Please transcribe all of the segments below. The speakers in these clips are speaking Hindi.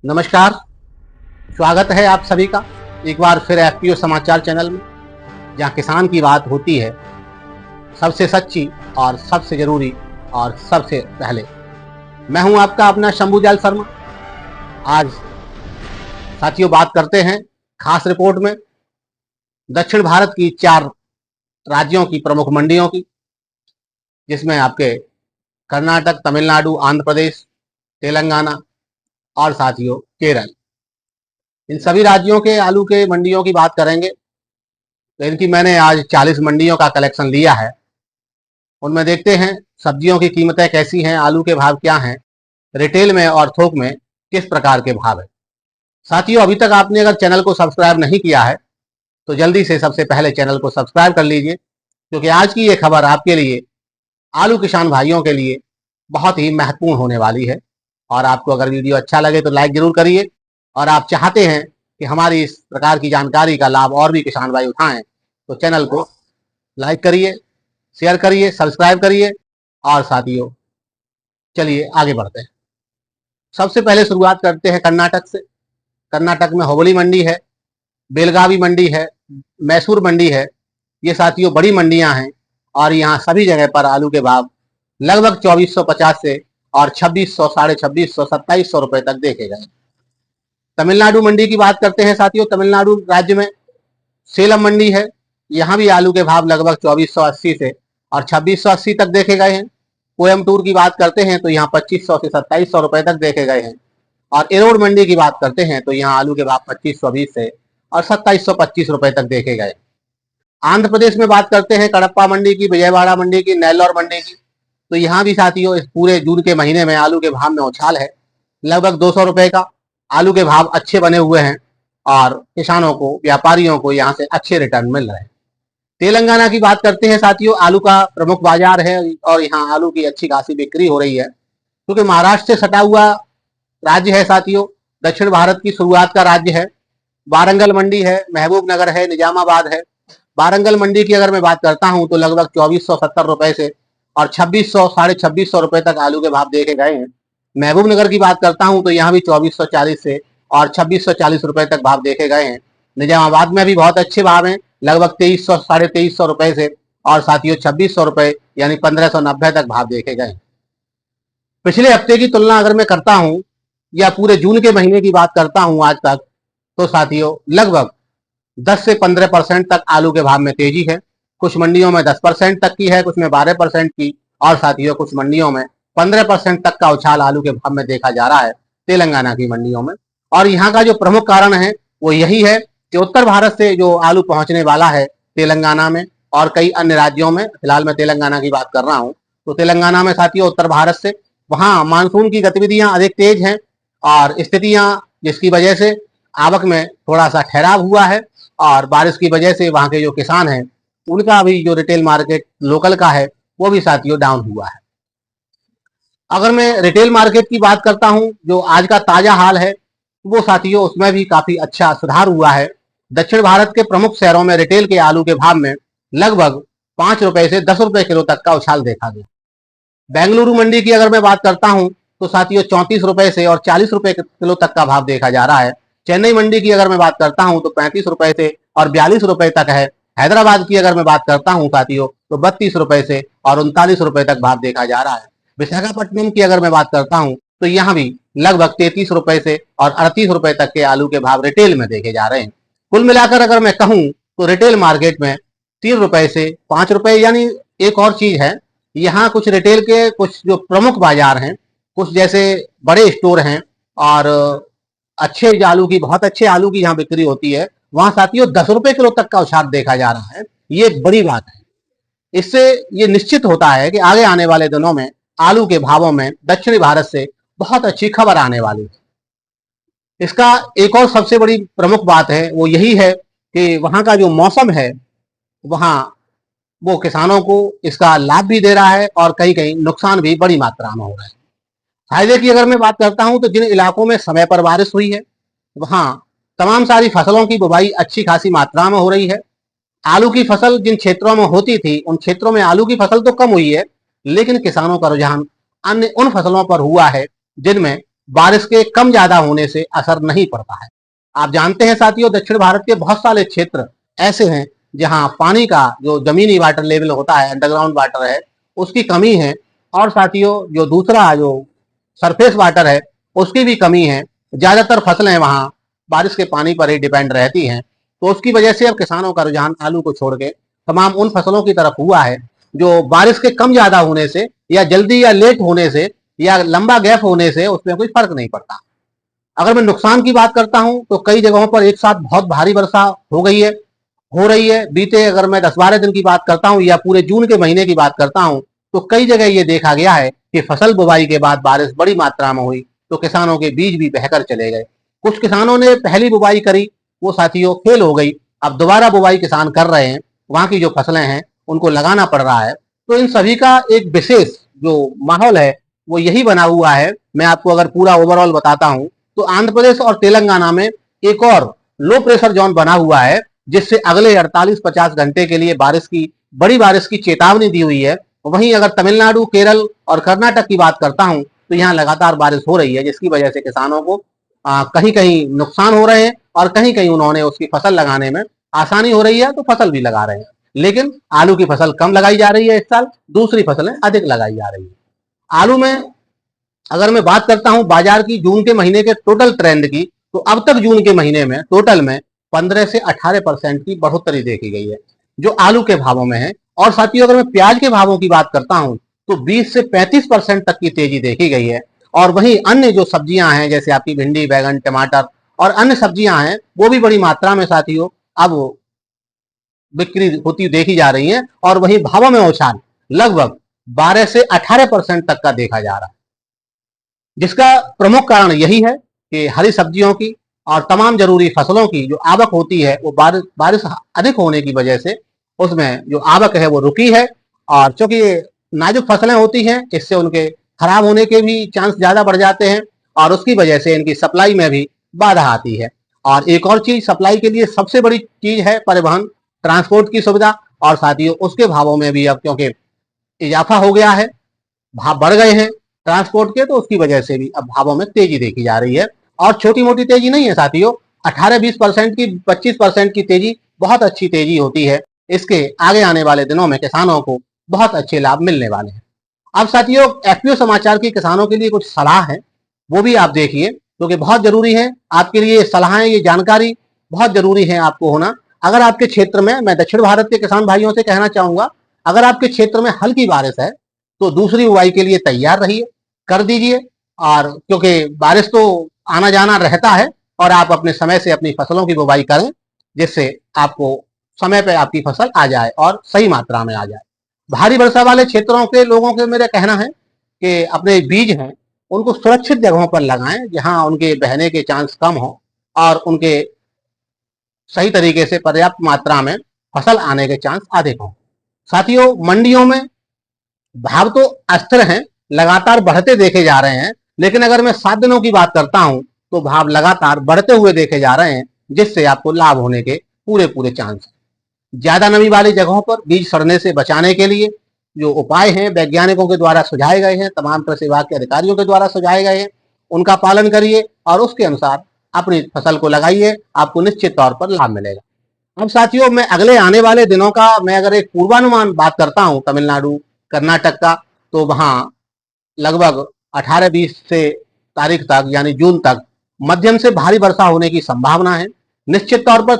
नमस्कार। स्वागत है आप सभी का एक बार फिर एफपीओ समाचार चैनल में, जहां किसान की बात होती है सबसे सच्ची और सबसे जरूरी और सबसे पहले। मैं हूं आपका अपना शंभुजाल शर्मा। आज साथियों बात करते हैं खास रिपोर्ट में दक्षिण भारत की 4 राज्यों की प्रमुख मंडियों की, जिसमें आपके कर्नाटक, तमिलनाडु, आंध्र प्रदेश, तेलंगाना और साथियों केरल, इन सभी राज्यों के आलू के मंडियों की बात करेंगे। तो इनकी मैंने आज 40 मंडियों का कलेक्शन लिया है। उनमें देखते हैं सब्जियों की कीमतें कैसी हैं, आलू के भाव क्या हैं, रिटेल में और थोक में किस प्रकार के भाव है। साथियों, अभी तक आपने अगर चैनल को सब्सक्राइब नहीं किया है तो जल्दी से सबसे पहले चैनल को सब्सक्राइब कर लीजिए, क्योंकि आज की ये खबर आपके लिए, आलू किसान भाइयों के लिए बहुत ही महत्वपूर्ण होने वाली है। और आपको अगर वीडियो अच्छा लगे तो लाइक जरूर करिए, और आप चाहते हैं कि हमारी इस प्रकार की जानकारी का लाभ और भी किसान भाई उठाएं तो चैनल को लाइक करिए, शेयर करिए, सब्सक्राइब करिए। और साथियों चलिए आगे बढ़ते हैं। सबसे पहले शुरुआत करते हैं कर्नाटक से। कर्नाटक में हुबली मंडी है, बेलगावी मंडी है, मैसूर मंडी है। ये साथियों बड़ी मंडियां हैं और यहाँ सभी जगह पर आलू के भाव लगभग 2450 से और 2600, 2650, 2700 रुपए तक देखे गए। तमिलनाडु मंडी की बात करते हैं साथियों। तमिलनाडु राज्य में सेलम मंडी है, यहाँ भी आलू के भाव लगभग 2480 से और 2680 तक देखे गए हैं। कोयम्बटूर की बात करते हैं तो यहाँ 2500 से 2700 रुपए तक देखे गए हैं। और एरोड मंडी की बात करते हैं तो यहाँ आलू के भाव 2520 से और 2725 रुपए तक देखे गए। आंध्र प्रदेश में बात करते हैं कडप्पा मंडी की, विजयवाड़ा मंडी की, नेल्लौर मंडी की। तो यहाँ भी साथियों इस पूरे जून के महीने में आलू के भाव में उछाल है, लगभग 200 रुपए का। आलू के भाव अच्छे बने हुए हैं और किसानों को, व्यापारियों को यहाँ से अच्छे रिटर्न मिल रहे हैं। तेलंगाना की बात करते हैं साथियों, आलू का प्रमुख बाजार है और यहाँ आलू की अच्छी खासी बिक्री हो रही है, क्योंकि महाराष्ट्र से सटा हुआ राज्य है साथियों, दक्षिण भारत की शुरुआत का राज्य है। वारंगल मंडी है, महबूब नगर है, निजामाबाद है। वारंगल मंडी की अगर मैं बात करता हूं तो लगभग 2470 रुपए से और 2600, 2650 रुपए तक आलू के भाव देखे गए हैं। महबूब नगर की बात करता हूं तो यहाँ भी 2440 से और 2640 रुपए तक भाव देखे गए हैं। निजामाबाद में भी बहुत अच्छे भाव हैं, लगभग 2300, 2350 रुपए से और साथियों 2600 रुपए यानी 1590 तक भाव देखे गए। पिछले हफ्ते की तुलना अगर मैं करता हूं या पूरे जून के महीने की बात करता हूं आज तक, तो साथियों लगभग 10 से 15% तक आलू के भाव में तेजी है। कुछ मंडियों में 10% तक की है, कुछ में 12% की, और साथियों कुछ मंडियों में 15% तक का उछाल आलू के भाव में देखा जा रहा है तेलंगाना की मंडियों में। और यहाँ का जो प्रमुख कारण है वो यही है कि उत्तर भारत से जो आलू पहुंचने वाला है तेलंगाना में और कई अन्य राज्यों में, फिलहाल मैं तेलंगाना की बात कर रहा हूँ, तो तेलंगाना में साथियों उत्तर भारत से वहां मानसून की गतिविधियां अधिक तेज हैं और स्थितियां, जिसकी वजह से आवक में थोड़ा सा ठहराव हुआ है और बारिश की वजह से वहां के जो किसान हैं उनका भी जो रिटेल मार्केट लोकल का है वो भी साथियों डाउन हुआ है। अगर मैं रिटेल मार्केट की बात करता हूं, जो आज का ताजा हाल है, वो साथियों उसमें भी काफी अच्छा सुधार हुआ है। दक्षिण भारत के प्रमुख शहरों में रिटेल के आलू के भाव में लगभग 5 रुपए से 10 रुपए किलो तक का उछाल देखा गया। बेंगलुरु मंडी की अगर मैं बात करता हूं तो साथियों 34 रुपए से और 40 रुपए किलो तक का भाव देखा जा रहा है। चेन्नई मंडी की अगर मैं बात करता हूं तो 35 रुपए से और 42 रुपए तक है। हैदराबाद की अगर मैं बात करता हूं साथियों तो 32 रुपए से और 39 रुपए तक भाव देखा जा रहा है। विशाखापट्टनम की अगर मैं बात करता हूं तो यहाँ भी लगभग 33 रुपए से और 38 रुपए तक के आलू के भाव रिटेल में देखे जा रहे हैं। कुल मिलाकर अगर मैं कहूं तो रिटेल मार्केट में 3 रुपए से 5 रुपए, यानी एक और चीज है, यहाँ कुछ रिटेल के कुछ जो प्रमुख बाजार हैं, कुछ जैसे बड़े स्टोर हैं और अच्छे आलू की, बहुत अच्छे आलू की यहाँ बिक्री होती है, वहां साथियों 10 रुपए किलो तक का उछाल देखा जा रहा है। ये बड़ी बात है। इससे ये निश्चित होता है कि आगे आने वाले दिनों में आलू के भावों में दक्षिणी भारत से बहुत अच्छी खबर आने वाली है। इसका एक और सबसे बड़ी प्रमुख बात है वो यही है कि वहां का जो मौसम है वहां वो किसानों को इसका लाभ भी दे रहा है और कहीं कहीं नुकसान भी बड़ी मात्रा में हो रहा है। फायदे की अगर मैं बात करता हूं तो जिन इलाकों में समय पर बारिश हुई है वहां तमाम सारी फसलों की बुवाई अच्छी खासी मात्रा में हो रही है। आलू की फसल जिन क्षेत्रों में होती थी उन क्षेत्रों में आलू की फसल तो कम हुई है, लेकिन किसानों का रुझान अन्य उन फसलों पर हुआ है जिनमें बारिश के कम ज्यादा होने से असर नहीं पड़ता है। आप जानते हैं साथियों, दक्षिण भारत के बहुत सारे क्षेत्र ऐसे हैं जहां पानी का जो जमीनी वाटर लेवल होता है, अंडरग्राउंड वाटर है, उसकी कमी है। और साथियों जो दूसरा जो सरफेस वाटर है उसकी भी कमी है। ज्यादातर फसलें वहां बारिश के पानी पर ही डिपेंड रहती हैं। तो उसकी वजह से अब किसानों का रुझान आलू को छोड़ के तमाम उन फसलों की तरफ हुआ है जो बारिश के कम ज्यादा होने से या जल्दी या लेट होने से या लंबा गैप होने से उसमें कोई फर्क नहीं पड़ता। अगर मैं नुकसान की बात करता हूं तो कई जगहों पर एक साथ बहुत भारी वर्षा हो गई है, हो रही है। बीते अगर मैं 10-12 दिन की बात करता हूं या पूरे जून के महीने की बात करता हूं तो कई जगह ये देखा गया है कि फसल बुवाई के बाद बारिश बड़ी मात्रा में हुई तो किसानों के बीज भी बहकर चले गए। कुछ किसानों ने पहली बुवाई करी, वो साथियों फेल हो गई। अब दोबारा बुवाई किसान कर रहे हैं, वहां की जो फसलें हैं उनको लगाना पड़ रहा है। तो इन सभी का एक विशेष जो माहौल है वो यही बना हुआ है। मैं आपको अगर पूरा ओवरऑल बताता हूं तो आंध्र प्रदेश और तेलंगाना में एक और लो प्रेशर जोन बना हुआ है जिससे अगले 48-50 घंटे के लिए बड़ी बारिश की चेतावनी दी हुई है। वहीं अगर तमिलनाडु, केरल और कर्नाटक की बात करता हूं तो यहाँ लगातार बारिश हो रही है, जिसकी वजह से किसानों को कहीं कहीं नुकसान हो रहे हैं और कहीं कहीं उन्होंने उसकी फसल लगाने में आसानी हो रही है तो फसल भी लगा रहे हैं। लेकिन आलू की फसल कम लगाई जा रही है इस साल, दूसरी फसलें अधिक लगाई जा रही है। आलू में अगर मैं बात करता हूं बाजार की जून के महीने के टोटल ट्रेंड की, तो अब तक जून के महीने में टोटल में 15 से 18% की बढ़ोतरी देखी गई है जो आलू के भावों में है। और साथियों अगर मैं प्याज के भावों की बात करता हूं तो 20 से 35% तक की तेजी देखी गई है। और वहीं अन्य जो सब्जियां हैं जैसे आपकी भिंडी, बैगन, टमाटर और अन्य सब्जियां हैं वो भी बड़ी मात्रा में साथियों अब बिक्री होती देखी जा रही है। और वहीं भावों में उछाल लगभग 12 से 18% तक का देखा जा रहा है, जिसका प्रमुख कारण यही है कि हरी सब्जियों की और तमाम जरूरी फसलों की जो आवक होती है वो बारिश अधिक होने की वजह से उसमें जो आवक है वो रुकी है। और चूंकि नाजुक फसलें होती हैं इससे उनके खराब होने के भी चांस ज्यादा बढ़ जाते हैं और उसकी वजह से इनकी सप्लाई में भी बाधा आती है। और एक और चीज सप्लाई के लिए सबसे बड़ी चीज है परिवहन, ट्रांसपोर्ट की सुविधा। और साथियों उसके भावों में भी अब क्योंकि इजाफा हो गया है, भाव बढ़ गए हैं ट्रांसपोर्ट के, तो उसकी वजह से भी अब भावों में तेजी देखी जा रही है। और छोटी मोटी तेजी नहीं है साथियों, 18-20% की 25% की तेजी बहुत अच्छी तेजी होती है। इसके आगे आने वाले दिनों में किसानों को बहुत अच्छे लाभ मिलने वाले हैं। अब साथियों एफपीओ समाचार की किसानों के लिए कुछ सलाह है, वो भी आप देखिए क्योंकि बहुत जरूरी है आपके लिए। सलाहें, ये जानकारी बहुत जरूरी है आपको होना। अगर आपके क्षेत्र में, मैं दक्षिण भारत के किसान भाइयों से कहना चाहूंगा, अगर आपके क्षेत्र में हल्की बारिश है तो दूसरी बुआई के लिए तैयार रहिए, कर दीजिए। और क्योंकि बारिश तो आना जाना रहता है और आप अपने समय से अपनी फसलों की बुवाई करें जिससे आपको समय पे आपकी फसल आ जाए और सही मात्रा में आ जाए। भारी वर्षा वाले क्षेत्रों के लोगों के मेरा कहना है कि अपने बीज हैं उनको सुरक्षित जगहों पर लगाएं जहां उनके बहने के चांस कम हो और उनके सही तरीके से पर्याप्त मात्रा में फसल आने के चांस अधिक हो। साथियों मंडियों में भाव तो अस्थिर हैं, लगातार बढ़ते देखे जा रहे हैं, लेकिन अगर मैं 7 दिनों की बात करता हूं तो भाव लगातार बढ़ते हुए देखे जा रहे हैं जिससे आपको लाभ होने के पूरे पूरे चांस हैं। ज्यादा नमी वाली जगहों पर बीज सड़ने से बचाने के लिए जो उपाय हैं वैज्ञानिकों के द्वारा सुझाए गए हैं, तमाम कृषि विभाग के अधिकारियों के द्वारा सुझाए गए हैं, उनका पालन करिए और उसके अनुसार अपनी फसल को लगाइए, आपको निश्चित तौर पर लाभ मिलेगा। अब साथियों मैं अगले आने वाले दिनों का मैं अगर एक पूर्वानुमान बात करता हूं तमिलनाडु, कर्नाटक का, तो वहां लगभग 18-20 से तारीख तक यानी जून तक मध्यम से भारी वर्षा होने की संभावना है। निश्चित तौर पर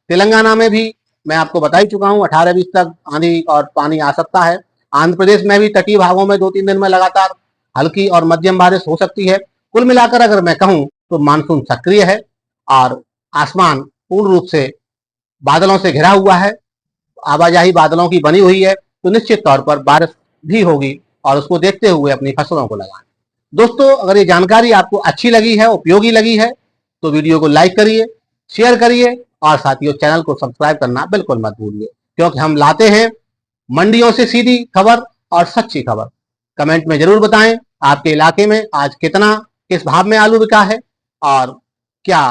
तेलंगाना में भी मैं आपको बता ही चुका हूं 18-20 तक आंधी और पानी आ सकता है। आंध्र प्रदेश में भी तटीय भागों में 2-3 दिन में लगातार हल्की और मध्यम बारिश हो सकती है। कुल मिलाकर अगर मैं कहूं तो मानसून सक्रिय है और आसमान पूर्ण रूप से बादलों से घिरा हुआ है, आवाजाही बादलों की बनी हुई है, तो निश्चित तौर पर बारिश भी होगी और उसको देखते हुए अपनी फसलों को लगाएं। दोस्तों अगर ये जानकारी आपको अच्छी लगी है, उपयोगी लगी है, तो वीडियो को लाइक करिए, शेयर करिए और साथियों चैनल को सब्सक्राइब करना बिल्कुल मत भूलिए, क्योंकि हम लाते हैं मंडियों से सीधी खबर और सच्ची खबर। कमेंट में जरूर बताएं आपके इलाके में आज किस भाव में आलू बिका है और क्या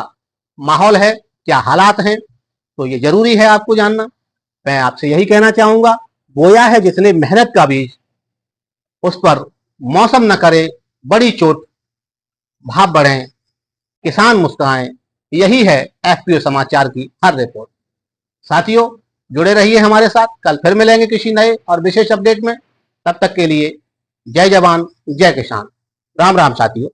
माहौल है, क्या हालात हैं, तो ये जरूरी है आपको जानना। मैं आपसे यही कहना चाहूंगा, बोया है जिसने मेहनत का बीज, उस पर मौसम न करे बड़ी चोट, भाव बढ़ें, किसान मुस्कुराएं, यही है एफपीओ समाचार की हर रिपोर्ट। साथियों, जुड़े रहिए हमारे साथ, कल फिर मिलेंगे किसी नए और विशेष अपडेट में। तब तक के लिए जय जवान जय किसान। राम राम साथियों।